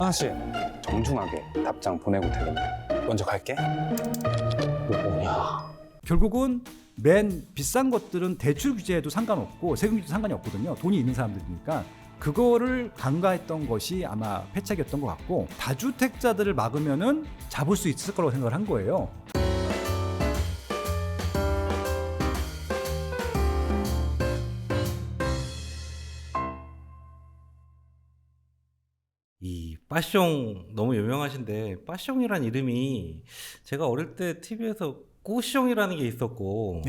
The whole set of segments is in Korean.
하나씩 정중하게 답장 보내고 되겠네. 먼저 갈게. 이거 뭐냐? 결국은 맨 비싼 것들은 대출 규제에도 상관없고 세금 규제도 상관이 없거든요. 돈이 있는 사람들이니까. 그거를 간과했던 것이 아마 패착이었던 것 같고, 다주택자들을 막으면은 잡을 수 있을 거라고 생각을 한 거예요. 이 빠숑 너무 유명하신데, 빠숑이란 이름이 제가 어릴 때 TV에서 꾸숑이라는 게 있었고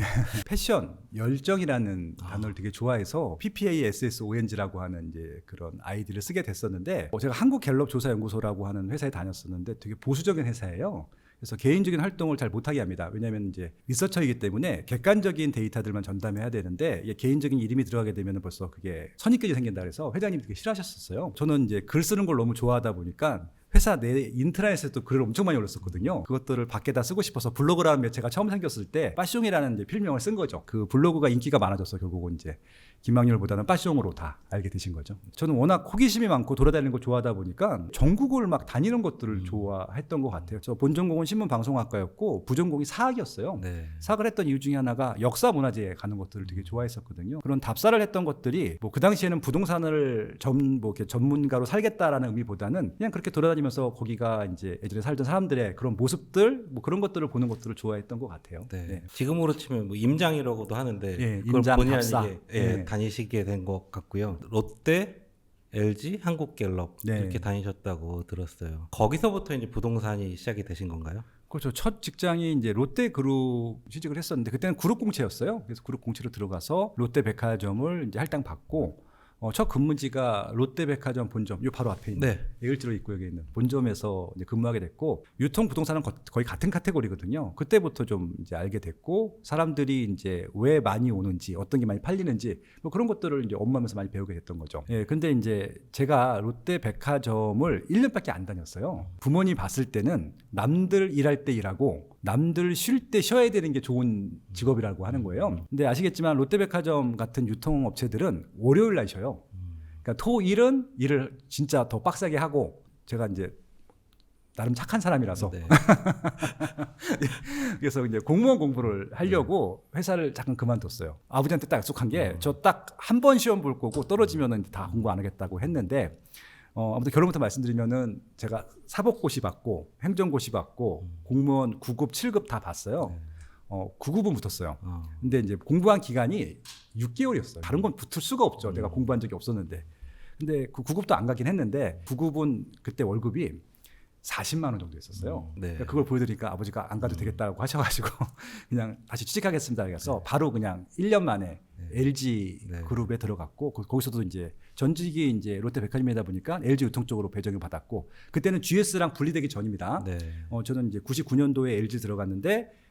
패션, 열정이라는 단어를 되게 좋아해서 PPASSONG라고 하는 이제 그런 아이디를 쓰게 됐었는데, 제가 한국갤럽조사연구소라고 하는 회사에 다녔었는데 되게 보수적인 회사예요. 그래서 개인적인 활동을 잘 못하게 합니다. 왜냐하면 이제 리서처이기 때문에 객관적인 데이터들만 전담해야 되는데, 이게 개인적인 이름이 들어가게 되면 벌써 그게 선입견이 생긴다 그래서 회장님이 되게 싫어하셨었어요. 저는 이제 글 쓰는 걸 너무 좋아하다 보니까 회사 내 인트라넷에도 글을 엄청 많이 올렸었거든요. 그것들을 밖에다 쓰고 싶어서 블로그라는 매체가 처음 생겼을 때 빠숑이라는 이제 필명을 쓴 거죠. 그 블로그가 인기가 많아져서 결국은 이제 김학렬보다는 빠숑으로 다 알게 되신 거죠. 저는 워낙 호기심이 많고 돌아다니는 거 좋아하다 보니까 전국을 막 다니는 것들을 좋아했던 것 같아요. 저 본전공은 신문방송학과였고 부전공이 사학이었어요. 네. 사학을 했던 이유 중에 하나가 역사문화재에 가는 것들을 되게 좋아했었거든요. 그런 답사를 했던 것들이 뭐 그 당시에는 부동산을 이렇게 전문가로 살겠다라는 의미보다는 그냥 그렇게 돌아다니면서 거기가 이제 예전에 살던 사람들의 그런 모습들, 뭐 그런 것들을 보는 것들을 좋아했던 것 같아요. 네. 네. 지금으로 치면 뭐 임장이라고도 하는데, 예, 그걸 임장, 본의 답사. 아니게 예. 다니시게 된 것 같고요. 롯데, LG, 한국갤럽 네. 이렇게 다니셨다고 들었어요. 거기서부터 이제 부동산이 시작이 되신 건가요? 그렇죠. 첫 직장이 이제 롯데그룹 취직을 했었는데, 그때는 그룹 공채였어요. 그래서 그룹 공채로 들어가서 롯데백화점을 이제 할당 받고, 첫 근무지가 롯데백화점 본점, 요 바로 앞에 있는 예을지로 입구역에 있는 본점에서 이제 근무하게 됐고, 유통 부동산은 거의 같은 카테고리거든요. 그때부터 좀 이제 알게 됐고, 사람들이 이제 왜 많이 오는지, 어떤 게 많이 팔리는지, 뭐 그런 것들을 이제 업무하면서 많이 배우게 됐던 거죠. 예, 근데 이제 제가 롯데백화점을 1년밖에 안 다녔어요. 부모님 봤을 때는 남들 일할 때 일하고 남들 쉴 때 쉬어야 되는 게 좋은 직업이라고 하는 거예요. 근데 아시겠지만 롯데백화점 같은 유통업체들은 월요일 날 쉬어요. 그러니까 토일은 일을 진짜 더 빡세게 하고, 제가 이제 나름 착한 사람이라서 네. 그래서 이제 공무원 공부를 하려고 회사를 잠깐 그만뒀어요. 아버지한테 딱 약속한 게 저 딱 한 번 시험 볼 거고 떨어지면은 다 공부 안 하겠다고 했는데, 아무튼 결론부터 말씀드리면은 제가 사법고시 받고 행정고시 받고 공무원 9급, 7급 다 봤어요. 9급은 붙었어요. 근데 이제 공부한 기간이 6개월이었어요. 다른 건 붙을 수가 없죠. 내가 공부한 적이 없었는데. 근데 그 9급도 안 가긴 했는데, 9급은 그때 월급이 40만 원 정도 있었어요. 네. 그러니까 그걸 보여드리니까 아버지가 안 가도 되겠다고 하셔가지고 그냥 다시 취직하겠습니다. 그래서 바로 그냥 1년 만에 LG 그룹에 들어갔고, 거기서도 이제 전직이 이제 롯데백화점이다 보니까 LG 유통 쪽으로 배정을 받았고, 그때는 GS랑 분리되기 전입니다. 네. 저는 이제 99년도에 LG 들어갔는데,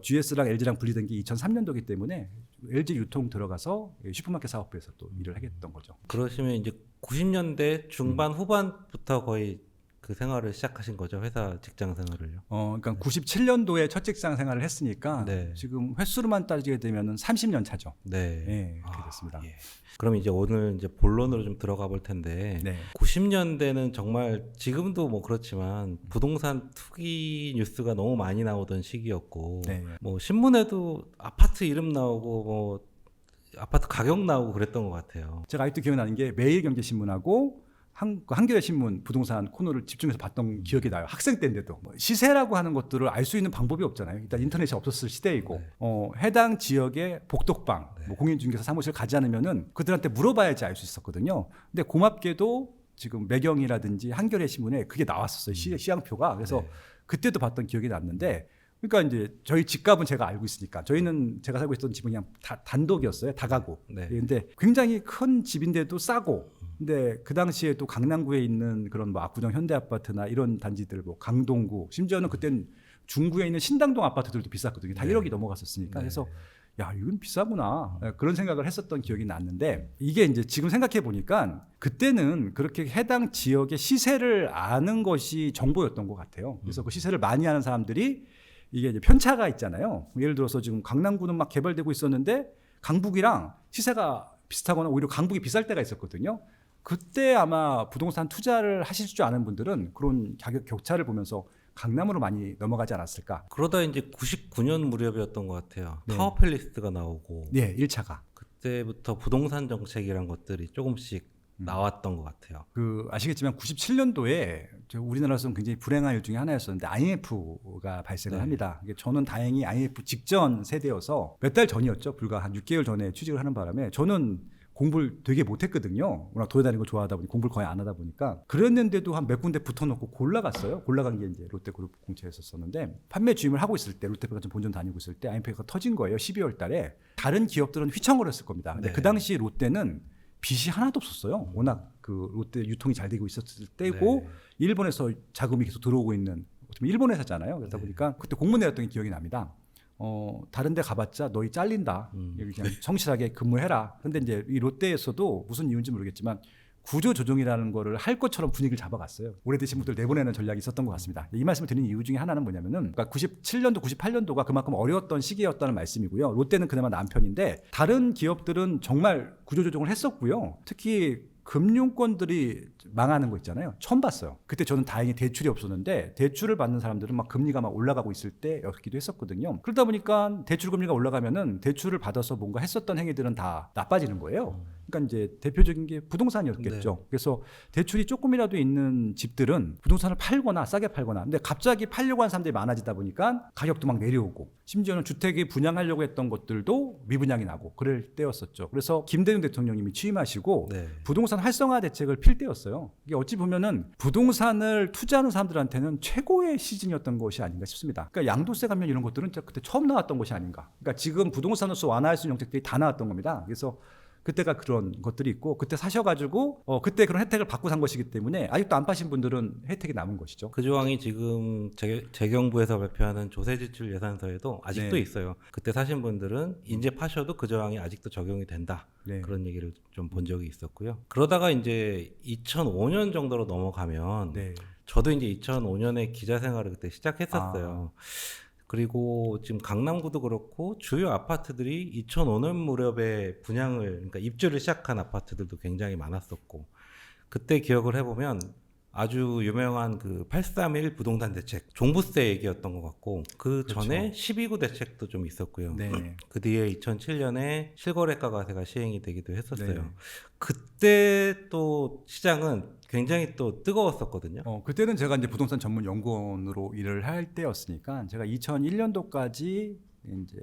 GS랑 LG랑 분리된 게 2003년도이기 때문에 LG 유통 들어가서 슈퍼마켓 사업부에서 또 일을 하겠던 거죠. 그러시면 이제 90년대 중반 후반부터 거의 그 생활을 시작하신 거죠, 회사 직장 생활을요? 그러니까 97년도에 첫 직장 생활을 했으니까 지금 횟수로만 따지게 되면은 30년 차죠. 네. 네, 그렇게 됐습니다. 예. 그럼 이제 오늘 이제 본론으로 좀 들어가 볼 텐데, 네. 90년대는 정말 지금도 뭐 그렇지만 부동산 투기 뉴스가 너무 많이 나오던 시기였고, 네. 뭐 신문에도 아파트 이름 나오고 뭐 아파트 가격 나오고 그랬던 것 같아요. 제가 아직도 기억나는 게 매일경제신문하고 한겨레신문 부동산 코너를 집중해서 봤던 기억이 나요. 학생 때인데도. 시세라고 하는 것들을 알 수 있는 방법이 없잖아요. 일단 인터넷이 없었을 시대이고, 해당 지역의 복덕방, 뭐 공인중개사 사무실 가지 않으면은 그들한테 물어봐야지 알 수 있었거든요. 근데 고맙게도 지금 매경이라든지 한겨레신문에 그게 나왔었어요. 시향표가. 그래서 그때도 봤던 기억이 났는데, 그러니까 이제 저희 집값은 제가 알고 있으니까, 저희는 제가 살고 있었던 집은 그냥 단독이었어요. 다가구. 근데 굉장히 큰 집인데도 싸고, 근데 그 당시에 또 강남구에 있는 그런 뭐 압구정 현대아파트나 이런 단지들, 뭐 강동구, 심지어는 그땐 중구에 있는 신당동 아파트들도 비쌌거든요. 다 1억이 넘어갔었으니까. 그래서 야, 이건 비싸구나, 그런 생각을 했었던 기억이 났는데, 이게 이제 지금 생각해 보니까 그때는 그렇게 해당 지역의 시세를 아는 것이 정보였던 것 같아요. 그래서 그 시세를 많이 아는 사람들이, 이게 이제 편차가 있잖아요. 예를 들어서 지금 강남구는 막 개발되고 있었는데 강북이랑 시세가 비슷하거나 오히려 강북이 비쌀 때가 있었거든요. 그때 아마 부동산 투자를 하실 줄 아는 분들은 그런 가격 격차를 보면서 강남으로 많이 넘어가지 않았을까. 그러다 이제 99년 무렵이었던 것 같아요. 네. 타워팰리스가 나오고 네, 1차가. 그때부터 부동산 정책이란 것들이 조금씩 나왔던 것 같아요. 그 아시겠지만 97년도에 우리나라에서는 굉장히 불행한 일 중에 하나였었는데 IMF가 발생을 네. 합니다. 이게 저는 다행히 IMF 직전 세대여서 몇 달 전이었죠. 불과 한 6개월 전에 취직을 하는 바람에 저는 공부를 되게 못했거든요. 워낙 돌아다니는 걸 좋아하다 보니 공부를 거의 안 하다 보니까 그랬는데도 한 몇 군데 붙어놓고 골라갔어요. 골라간 게 이제 롯데그룹 공채였었는데 판매 주임을 하고 있을 때 롯데백화점 본점 다니고 있을 때 IMF가 터진 거예요. 12월 달에. 다른 기업들은 휘청을 했을 겁니다. 근데 네. 그 당시 롯데는 빚이 하나도 없었어요. 워낙 그 롯데 유통이 잘 되고 있었을 때고 네. 일본에서 자금이 계속 들어오고 있는 어쩌면 일본 회사잖아요. 그러다 네. 보니까 그때 공문 내렸던 게 기억이 납니다. 다른 데 가봤자 너희 잘린다. 여기 그냥 성실하게 근무해라. 근데 이제 이 롯데에서도 무슨 이유인지 모르겠지만 구조 조정이라는 거를 할 것처럼 분위기를 잡아갔어요. 오래되신 분들 내보내는 전략이 있었던 것 같습니다. 이 말씀을 드리는 이유 중에 하나는 뭐냐면은 그러니까 97년도, 98년도가 그만큼 어려웠던 시기였다는 말씀이고요. 롯데는 그나마 나은 편인데 다른 기업들은 정말 구조 조정을 했었고요. 특히 금융권들이 망하는 거 있잖아요. 처음 봤어요. 그때 저는 다행히 대출이 없었는데 대출을 받는 사람들은 막 금리가 막 올라가고 있을 때였기도 했었거든요. 그러다 보니까 대출 금리가 올라가면은 대출을 받아서 뭔가 했었던 행위들은 다 나빠지는 거예요. 그러니까 이제 대표적인 게 부동산이었겠죠. 네. 그래서 대출이 조금이라도 있는 집들은 부동산을 팔거나 싸게 팔거나 근데 갑자기 팔려고 하는 사람들이 많아지다 보니까 가격도 막 내려오고 심지어는 주택이 분양하려고 했던 것들도 미분양이 나고 그럴 때였었죠. 그래서 김대중 대통령님이 취임하시고 네. 부동산 활성화 대책을 필 때였어요. 이게 어찌 보면은 부동산을 투자하는 사람들한테는 최고의 시즌이었던 것이 아닌가 싶습니다. 그러니까 양도세 감면 이런 것들은 진짜 그때 처음 나왔던 것이 아닌가. 그러니까 지금 부동산으로서 완화할 수 있는 정책들이 다 나왔던 겁니다. 그래서 그때가 그런 것들이 있고 그때 사셔가지고 그때 그런 혜택을 받고 산 것이기 때문에 아직도 안 파신 분들은 혜택이 남은 것이죠. 그 조항이 지금 재경부에서 발표하는 조세지출 예산서에도 아직도 네. 있어요. 그때 사신 분들은 이제 파셔도 그 조항이 아직도 적용이 된다. 네. 그런 얘기를 좀 본 적이 있었고요. 그러다가 이제 2005년 정도로 넘어가면 네. 저도 이제 2005년에 기자 생활을 그때 시작했었어요. 그리고 지금 강남구도 그렇고 주요 아파트들이 2005년 무렵에 분양을 그러니까 입주를 시작한 아파트들도 굉장히 많았었고 그때 기억을 해보면 아주 유명한 그 831 부동산 대책 종부세 얘기였던 것 같고 그 전에 12구 대책도 좀 있었고요. 네. 그 뒤에 2007년에 실거래가 과세가 시행이 되기도 했었어요. 네. 그때 또 시장은 굉장히 또 뜨거웠었거든요. 그때는 제가 이제 부동산 전문 연구원으로 일을 할 때였으니까 제가 2001년도까지 이제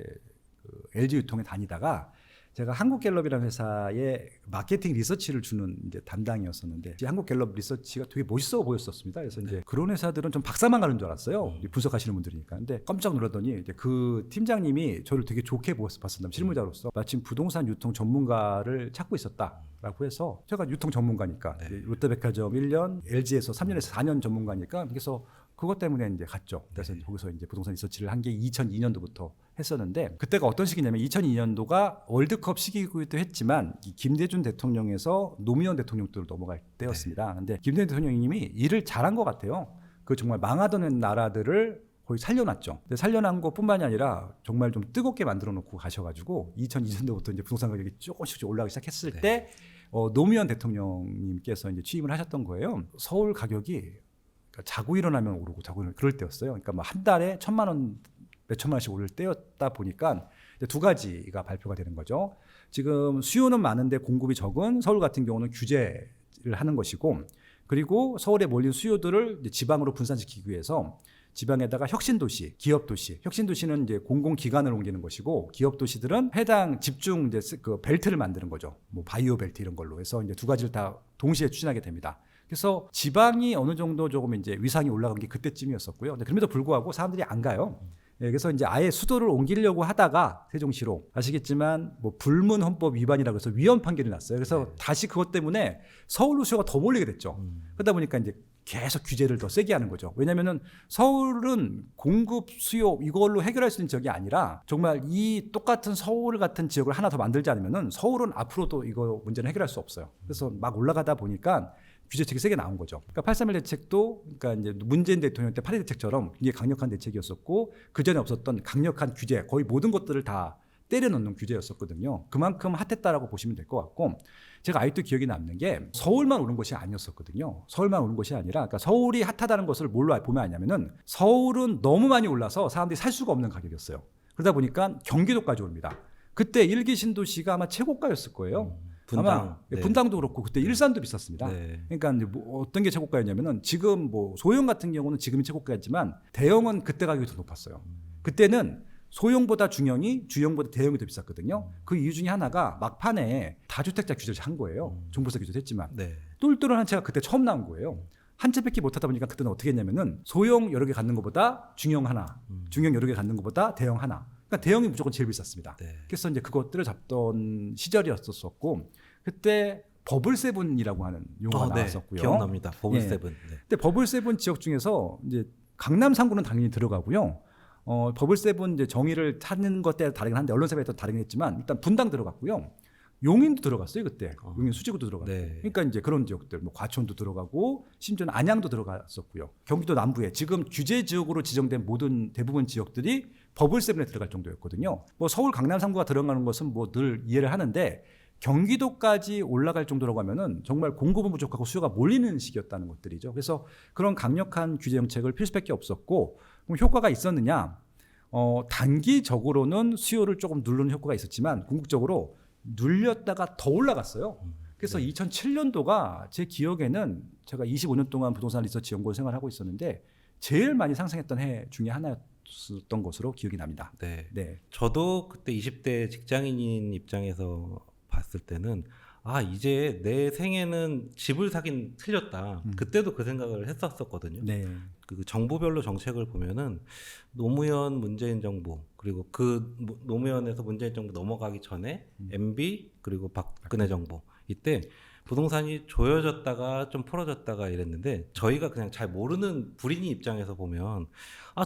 그 LG 유통에 다니다가 제가 한국갤럽이라는 회사에 마케팅 리서치를 주는 이제 담당이었었는데 이 한국갤럽 리서치가 되게 멋있어 보였었습니다. 그래서 이제 그런 회사들은 좀 박사만 가는 줄 알았어요. 분석하시는 분들이니까. 근데 깜짝 놀랐더니 이제 그 팀장님이 저를 되게 좋게 봤었나 실무자로서 마침 부동산 유통 전문가를 찾고 있었다라고 해서 제가 유통 전문가니까 이제 롯데백화점 1년, LG에서 3년에서 4년 전문가니까 그래서 그것 때문에 이제 갔죠. 그래서 거기서 이제 부동산 리서치를 한 게 2002년도부터 했었는데 그때가 어떤 시기냐면 2002년도가 월드컵 시기이기도 했지만 이 김대중 대통령에서 노무현 대통령으로 넘어갈 때였습니다. 근데 김대중 대통령님이 일을 잘한 것 같아요. 그 정말 망하던 나라들을 거의 살려놨죠. 근데 살려난 것뿐만이 아니라 정말 좀 뜨겁게 만들어 놓고 가셔가지고 2002년도부터 이제 부동산 가격이 조금씩 올라가기 시작했을 때 노무현 대통령님께서 이제 취임을 하셨던 거예요. 서울 가격이 그러니까 자고 일어나면 오르고 자고 일어나면 그럴 때였어요. 그러니까 뭐 한 달에 1,000만 원, 몇천만 원씩 오를 때였다 보니까 이제 두 가지가 발표가 되는 거죠. 지금 수요는 많은데 공급이 적은 서울 같은 경우는 규제를 하는 것이고 그리고 서울에 몰린 수요들을 이제 지방으로 분산시키기 위해서 지방에다가 혁신도시, 기업도시, 혁신도시는 이제 공공기관을 옮기는 것이고 기업도시들은 해당 집중 이제 그 벨트를 만드는 거죠. 뭐 바이오 벨트 이런 걸로 해서 이제 두 가지를 다 동시에 추진하게 됩니다. 그래서 지방이 어느 정도 조금 이제 위상이 올라간 게 그때쯤이었었고요. 근데 그럼에도 불구하고 사람들이 안 가요. 그래서 이제 아예 수도를 옮기려고 하다가 세종시로 아시겠지만 뭐 불문 헌법 위반이라고 해서 위헌 판결이 났어요. 그래서 다시 그것 때문에 서울로 수요가 더 몰리게 됐죠. 그러다 보니까 이제 계속 규제를 더 세게 하는 거죠. 왜냐면은 서울은 공급 수요 이걸로 해결할 수 있는 지역이 아니라 정말 이 똑같은 서울 같은 지역을 하나 더 만들지 않으면은 서울은 앞으로도 이거 문제는 해결할 수 없어요. 그래서 막 올라가다 보니까 규제책이 세게 나온 거죠. 그러니까 831 대책도 그러니까 이제 문재인 대통령 때 8.2 대책처럼 굉장히 강력한 대책이었었고 그 전에 없었던 강력한 규제 거의 모든 것들을 다 때려넣는 규제였었거든요. 그만큼 핫했다라고 보시면 될 것 같고 제가 아직도 기억이 남는 게 서울만 오는 것이 아니었었거든요. 서울만 오는 것이 아니라 그러니까 서울이 핫하다는 것을 뭘로 보면 아냐면은 서울은 너무 많이 올라서 사람들이 살 수가 없는 가격이었어요. 그러다 보니까 경기도까지 옵니다. 그때 일기 신도시가 아마 최고가였을 거예요. 분당. 아마 네. 분당도 그렇고 그때 일산도 비쌌습니다. 네. 그러니까 이제 뭐 어떤 게 최고가였냐면은 지금 뭐 소형 같은 경우는 지금이 최고가였지만 대형은 그때 가격이 더 높았어요. 그때는 소형보다 중형이 주형보다 대형이 더 비쌌거든요. 그 이유 중에 하나가 막판에 다주택자 규제를 한 거예요. 종부세 규제를 했지만 네. 똘똘한 한 채가 그때 처음 나온 거예요. 한 채밖에 못 하다 보니까 그때는 어떻게 했냐면은 소형 여러 개 갖는 것보다 중형 하나, 중형 여러 개 갖는 것보다 대형 하나. 그러니까 대형이 무조건 제일 비쌌습니다. 네. 그래서 이제 그것들을 잡던 시절이었었고 그때 버블세븐이라고 하는 용어가 네. 나왔었고요. 기억납니다. 버블 예. 세븐. 네. 근데 버블세븐 지역 중에서 이제 강남 3구는 당연히 들어가고요. 버블세븐 이제 정의를 찾는 것 때문에 다르긴 한데 언론사에 또 다르긴 했지만 일단 분당 들어갔고요. 용인도 들어갔어요 그때. 용인 수지구도 들어갔고. 네. 그러니까 이제 그런 지역들, 뭐 과천도 들어가고 심지어는 안양도 들어갔었고요. 경기도 남부에 지금 규제 지역으로 지정된 모든 대부분 지역들이 버블세븐에 들어갈 정도였거든요. 뭐 서울 강남 3구가 들어가는 것은 뭐 늘 이해를 하는데 경기도까지 올라갈 정도라고 하면은 정말 공급은 부족하고 수요가 몰리는 시기였다는 것들이죠. 그래서 그런 강력한 규제 정책을 필 수밖에 없었고 그럼 효과가 있었느냐? 단기적으로는 수요를 조금 누르는 효과가 있었지만 궁극적으로 눌렸다가 더 올라갔어요. 그래서 2007년도가 제 기억에는 제가 25년 동안 부동산 리서치 연구원 생활하고 있었는데 제일 많이 상승했던 해 중에 하나였던 것으로 기억이 납니다. 네. 네. 저도 그때 20대 직장인인 입장에서 봤을 때는 이제 내 생애는 집을 사긴 틀렸다. 그때도 그 생각을 했었거든요. 네. 그 정부별로 정책을 보면은 노무현 문재인 정부 그리고 그 노무현에서 문재인 정부 넘어가기 전에 MB 그리고 박근혜 정부 이때 부동산이 조여졌다가 좀 풀어졌다가 이랬는데 저희가 그냥 잘 모르는 불인이 입장에서 보면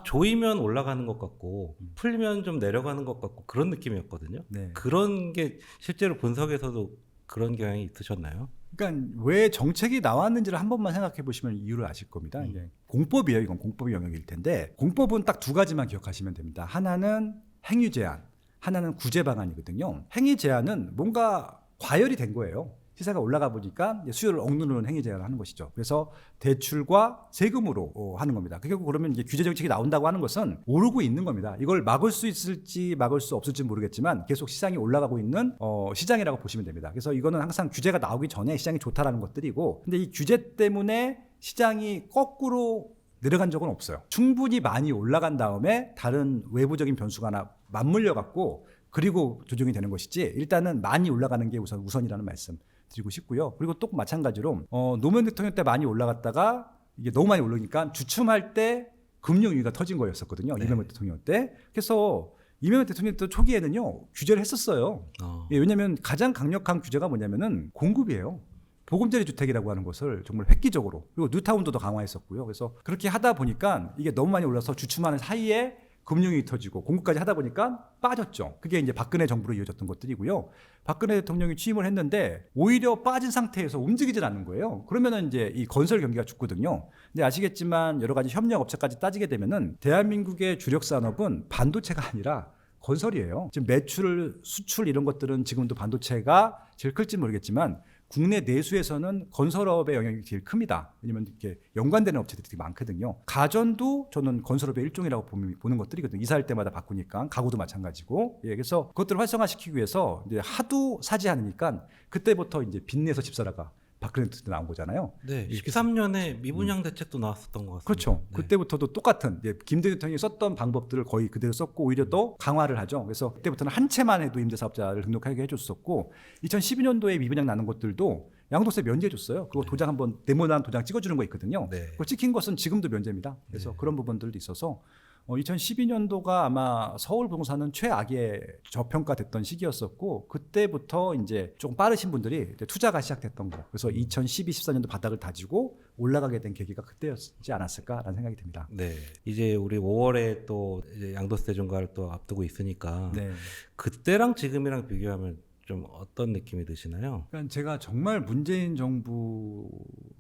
조이면 올라가는 것 같고 풀면 좀 내려가는 것 같고 그런 느낌이었거든요. 네. 그런 게 실제로 분석에서도 그런 경향이 있으셨나요? 그러니까 왜 정책이 나왔는지를 한 번만 생각해 보시면 이유를 아실 겁니다. 이게 공법이에요. 이건 공법의 영역일 텐데 공법은 딱 두 가지만 기억하시면 됩니다. 하나는 행위 제한, 하나는 구제 방안이거든요. 행위 제한은 뭔가 과열이 된 거예요. 시세가 올라가 보니까 수요를 억누르는 행위 제한을 하는 것이죠. 그래서 대출과 세금으로 하는 겁니다. 결국 그러면 이제 규제 정책이 나온다고 하는 것은 오르고 있는 겁니다. 이걸 막을 수 있을지 막을 수 없을지 모르겠지만 계속 시장이 올라가고 있는 시장이라고 보시면 됩니다. 그래서 이거는 항상 규제가 나오기 전에 시장이 좋다라는 것들이고, 근데 이 규제 때문에 시장이 거꾸로 내려간 적은 없어요. 충분히 많이 올라간 다음에 다른 외부적인 변수가 하나 맞물려 갖고 그리고 조정이 되는 것이지, 일단은 많이 올라가는 게 우선이라는 말씀 드리고 싶고요. 그리고 또 마찬가지로 노무현 대통령 때 많이 올라갔다가 이게 너무 많이 오르니까 주춤할 때 금융위기가 터진 거였었거든요. 네. 이명박 대통령 때. 그래서 이명박 대통령 때 초기에는요 규제를 했었어요. 예, 왜냐하면 가장 강력한 규제가 뭐냐면은 공급이에요. 보금자리 주택이라고 하는 것을 정말 획기적으로, 그리고 뉴타운도 더 강화했었고요. 그래서 그렇게 하다 보니까 이게 너무 많이 올라서 주춤하는 사이에 금융이 터지고 공급까지 하다 보니까 빠졌죠. 그게 이제 박근혜 정부로 이어졌던 것들이고요. 박근혜 대통령이 취임을 했는데 오히려 빠진 상태에서 움직이질 않는 거예요. 그러면은 이제 이 건설 경기가 죽거든요. 근데 아시겠지만 여러 가지 협력 업체까지 따지게 되면은 대한민국의 주력 산업은 반도체가 아니라 건설이에요. 지금 매출, 수출 이런 것들은 지금도 반도체가 제일 클지 모르겠지만 국내 내수에서는 건설업의 영향이 제일 큽니다. 왜냐하면 이렇게 연관되는 업체들이 되게 많거든요. 가전도 저는 건설업의 일종이라고 보는 것들이거든요. 이사할 때마다 바꾸니까. 가구도 마찬가지고. 예, 그래서 그것들을 활성화시키기 위해서 이제 하도 사지 않으니까 그때부터 이제 빚내서 집 사라가 박근혜 때 나온 거잖아요. 네, 13년에 미분양 대책도 나왔었던 것 같습니다. 그렇죠. 네. 그때부터도 똑같은 김대중 대통령이 썼던 방법들을 거의 그대로 썼고 오히려 더 강화를 하죠. 그래서 그때부터는 한 채만 해도 임대사업자를 등록하게 해줬었고, 2012년도에 미분양 나는 것들도 양도세 면제해줬어요. 그거 도장 한번 네모난 도장 찍어주는 거 있거든요. 네. 그거 찍힌 것은 지금도 면제입니다. 그래서 그런 부분들도 있어서 2012년도가 아마 서울 부동산은 최악의 저평가됐던 시기였었고, 그때부터 이제 조금 빠르신 분들이 이제 투자가 시작됐던 거. 그래서 2012, 14년도 바닥을 다지고 올라가게 된 계기가 그때였지 않았을까라는 생각이 듭니다. 네, 이제 우리 5월에 또 이제 양도세 중과를 또 앞두고 있으니까 네. 그때랑 지금이랑 비교하면 좀 어떤 느낌이 드시나요? 그러니까 제가 정말 문재인 정부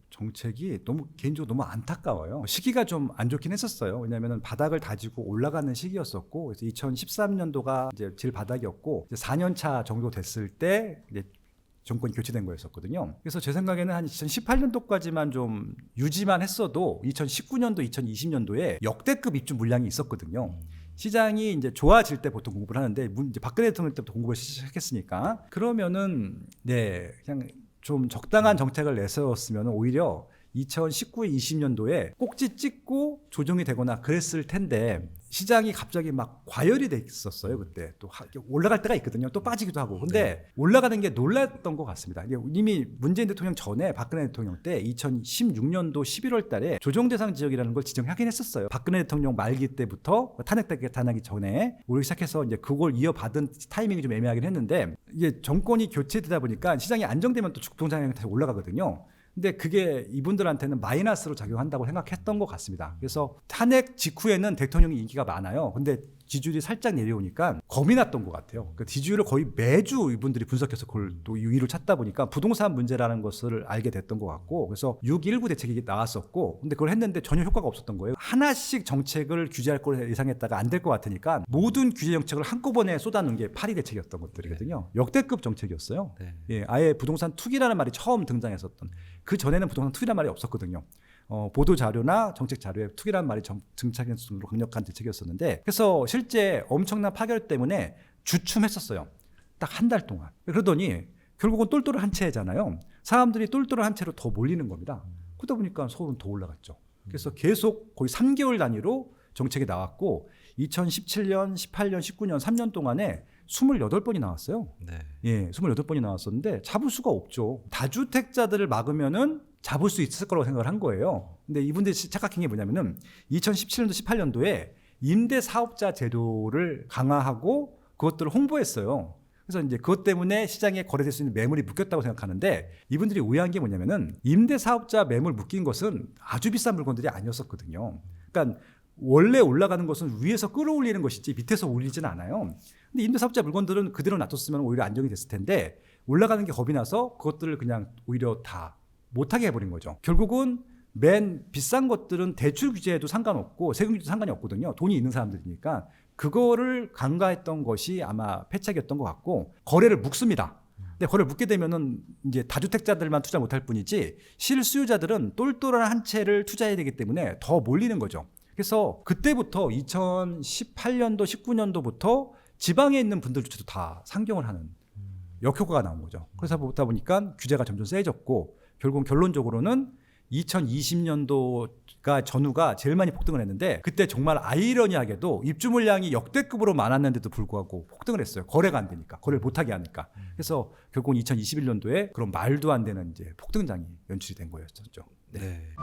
정책이 너무 개인적으로 너무 안타까워요. 시기가 좀 안 좋긴 했었어요. 왜냐하면 바닥을 다지고 올라가는 시기였었고, 그래서 2013년도가 이제 제일 바닥이었고, 이제 4년 차 정도 됐을 때 이제 정권이 교체된 거였었거든요. 그래서 제 생각에는 한 2018년도까지만 좀 유지만 했어도 2019년도, 2020년도에 역대급 입주 물량이 있었거든요. 시장이 이제 좋아질 때 보통 공급을 하는데 이제 박근혜 대통령 때부터 공급을 시작했으니까 그러면은 네 그냥 좀 적당한 정책을 내세웠으면 오히려 2019, 20년도에 꼭지 찍고 조정이 되거나 그랬을 텐데 시장이 갑자기 막 과열이 돼 있었어요. 그때 또 올라갈 때가 있거든요. 또 빠지기도 하고. 근데 올라가는 게 놀랐던 것 같습니다. 이미 문재인 대통령 전에 박근혜 대통령 때 2016년도 11월 달에 조정 대상 지역이라는 걸 지정하긴 했었어요. 박근혜 대통령 말기 때부터 탄핵하기 전에 오르기 시작해서 이제 그걸 이어받은 타이밍이 좀 애매하긴 했는데 이게 정권이 교체되다 보니까 시장이 안정되면 또 부동산이 다시 올라가거든요. 근데 그게 이분들한테는 마이너스로 작용한다고 생각했던 것 같습니다. 그래서 탄핵 직후에는 대통령이 인기가 많아요. 근데 지지율이 살짝 내려오니까 겁이 났던 것 같아요. 그 지지율을 거의 매주 이분들이 분석해서 그걸 또 유의를 찾다 보니까 부동산 문제라는 것을 알게 됐던 것 같고 그래서 6.19 대책이 나왔었고 근데 그걸 했는데 전혀 효과가 없었던 거예요. 하나씩 정책을 규제할 걸 예상했다가 안 될 것 같으니까 모든 규제 정책을 한꺼번에 쏟아놓은 게 8.2 대책이었던 것들이거든요. 역대급 정책이었어요. 네. 예, 아예 부동산 투기라는 말이 처음 등장했었던 그 전에는 부동산 투기라는 말이 없었거든요. 보도 자료나 정책 자료에 투기라는 말이 등장할 정도로 강력한 대책이었었는데 그래서 실제 엄청난 파결 때문에 주춤했었어요. 딱 한 달 동안. 그러더니 결국은 똘똘한 한 채잖아요. 사람들이 똘똘한 한 채로 더 몰리는 겁니다. 그러다 보니까 서울은 더 올라갔죠. 그래서 계속 거의 3개월 단위로 정책이 나왔고 2017년, 18년, 19년 3년 동안에 28번이 나왔어요. 네. 예, 28번이 나왔었는데 잡을 수가 없죠. 다주택자들을 막으면은 잡을 수 있을 거라고 생각을 한 거예요. 근데 이분들이 착각한 게 뭐냐면은 2017년도, 18년도에 임대 사업자 제도를 강화하고 그것들을 홍보했어요. 그래서 이제 그것 때문에 시장에 거래될 수 있는 매물이 묶였다고 생각하는데 이분들이 오해한 게 뭐냐면은 임대 사업자 매물 묶인 것은 아주 비싼 물건들이 아니었었거든요. 그러니까 원래 올라가는 것은 위에서 끌어올리는 것이지 밑에서 올리진 않아요. 근데 임대사업자 물건들은 그대로 놔뒀으면 오히려 안정이 됐을 텐데 올라가는 게 겁이 나서 그것들을 그냥 오히려 다 못하게 해버린 거죠. 결국은 맨 비싼 것들은 대출 규제에도 상관없고 세금 규제도 상관이 없거든요. 돈이 있는 사람들이니까 그거를 간과했던 것이 아마 패착이었던 것 같고 거래를 묶습니다. 근데 거래를 묶게 되면은 이제 다주택자들만 투자 못할 뿐이지 실수요자들은 똘똘한 한 채를 투자해야 되기 때문에 더 몰리는 거죠. 그래서 그때부터 2018년도, 19년도부터 지방에 있는 분들조차도 다 상경을 하는 역효과가 나온 거죠. 그래서 보다 보니까 규제가 점점 세졌고 결국 결론적으로는 2020년도가 전후가 제일 많이 폭등을 했는데 그때 정말 아이러니하게도 입주 물량이 역대급으로 많았는데도 불구하고 폭등을 했어요. 거래가 안 되니까. 거래를 못하게 하니까. 그래서 결국 2021년도에 그런 말도 안 되는 이제 폭등장이 연출이 된 거였었죠. 네.